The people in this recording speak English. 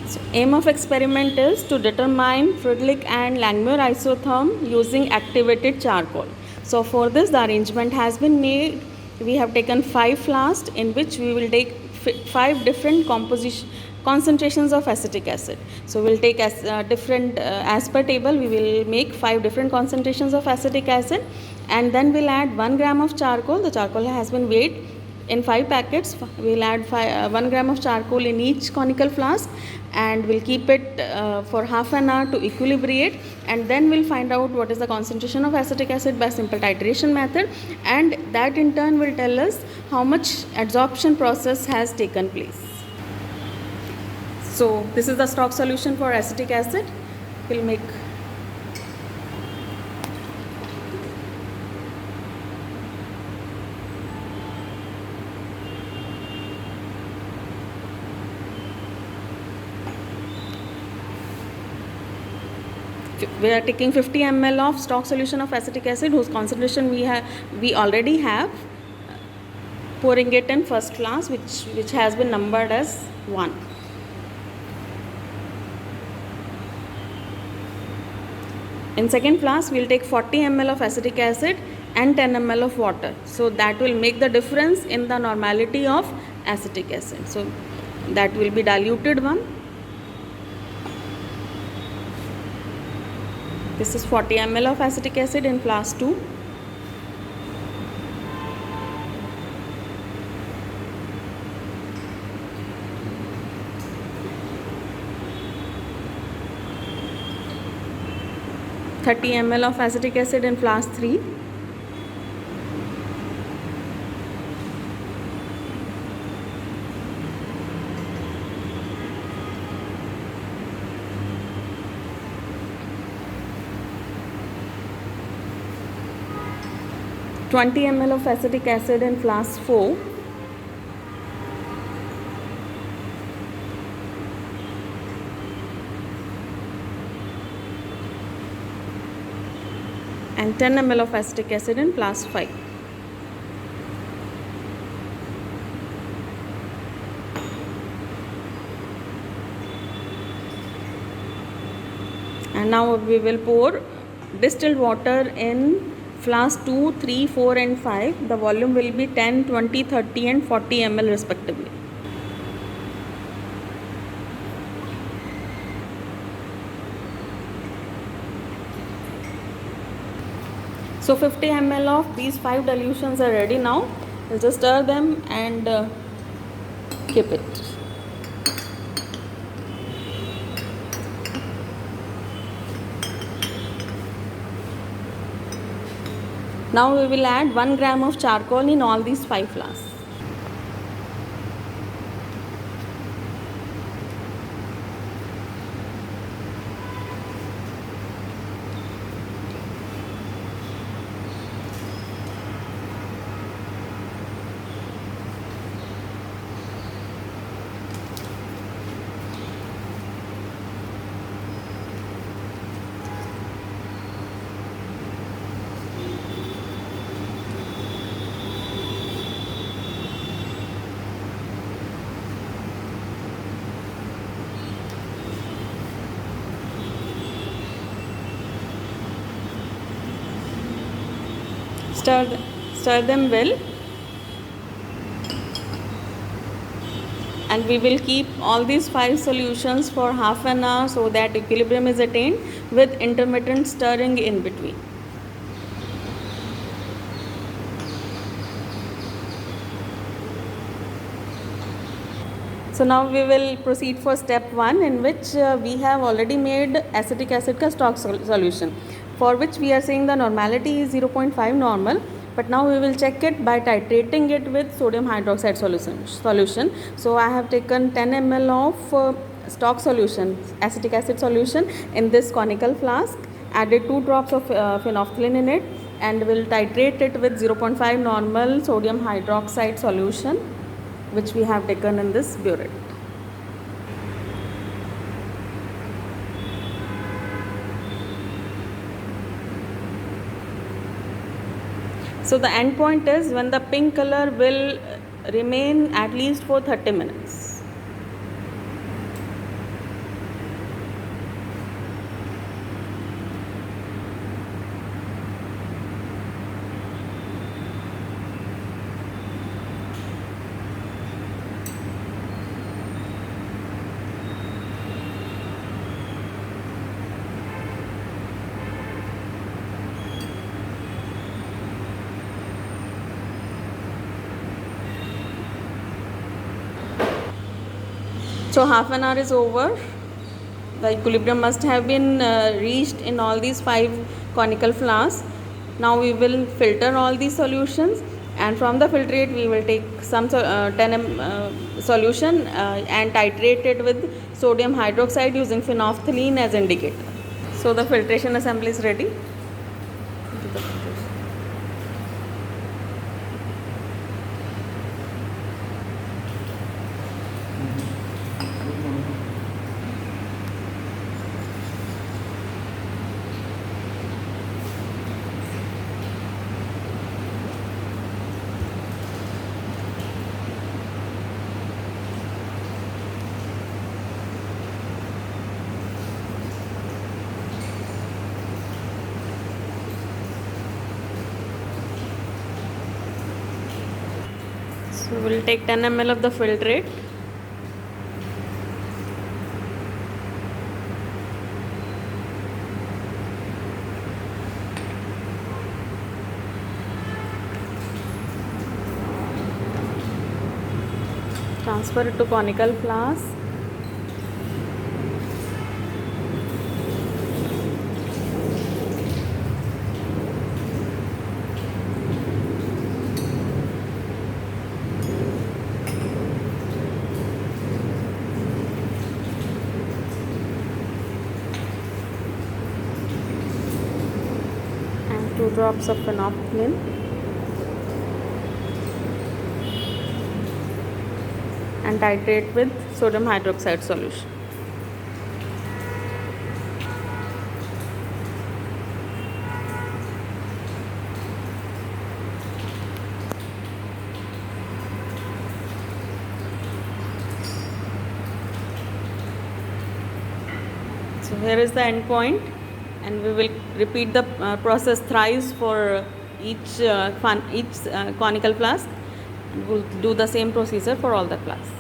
So aim of experiment is to determine Friedlich and Langmuir isotherm using activated charcoal. So for this the arrangement has been made. We have taken 5 flasks in which we will take 5 different concentrations of acetic acid. So we'll take as per table we will make 5 different concentrations of acetic acid, and then we'll add 1 gram of charcoal. The charcoal has been weighed in 5 packets. We'll add 1 gram of charcoal in each conical flask, and we'll keep it for half an hour to equilibrate, and then we'll find out what is the concentration of acetic acid by simple titration method, and that in turn will tell us how much adsorption process has taken place. So this is the stock solution for acetic acid. We'll make we are taking 50 ml of stock solution of acetic acid whose concentration we already have, pouring it in first flask which has been numbered as 1. In second flask we'll take 40 ml of acetic acid and 10 ml of water, so that will make the difference in the normality of acetic acid. So that will be diluted one. This is 40 ml of acetic acid in flask 2. ,30 ml of acetic acid in flask 3. ,20 ml of acetic acid in flask 4. And 10 ml of acetic acid in flask 5. And now we will pour distilled water in flask 2, 3, 4 and 5. The volume will be 10, 20, 30 and 40 ml respectively. So 50 ml of these 5 dilutions are ready now. We'll just stir them and keep it. Now we will add 1 gram of charcoal in all these 5 flasks. Stir them well, and we will keep all these 5 solutions for half an hour so that equilibrium is attained with intermittent stirring in between. So now we will proceed for step 1, in which we have already made acetic acid ka stock solution, for which we are saying the normality is 0.5 normal, but now we will check it by titrating it with sodium hydroxide solution. So I have taken 10 ml of stock solution, acetic acid solution in this conical flask, added 2 drops of phenolphthalein in it, and will titrate it with 0.5 normal sodium hydroxide solution which we have taken in this burette. So the end point is when the pink color will remain at least for 30 minutes. So half an hour is over. The equilibrium must have been reached in all these 5 conical flasks. Now we will filter all these solutions, and from the filtrate we will take some 10 solution and titrate it with sodium hydroxide using phenolphthalein as indicator. So the filtration assembly is ready. So we'll take 10 ml of the filtrate. Transfer it to conical flask. And 2 drops of phenolphthalein. And titrate with sodium hydroxide solution. So here is the end point, and we will repeat the process thrice for each conical flask, and we'll do the same procedure for all the flasks.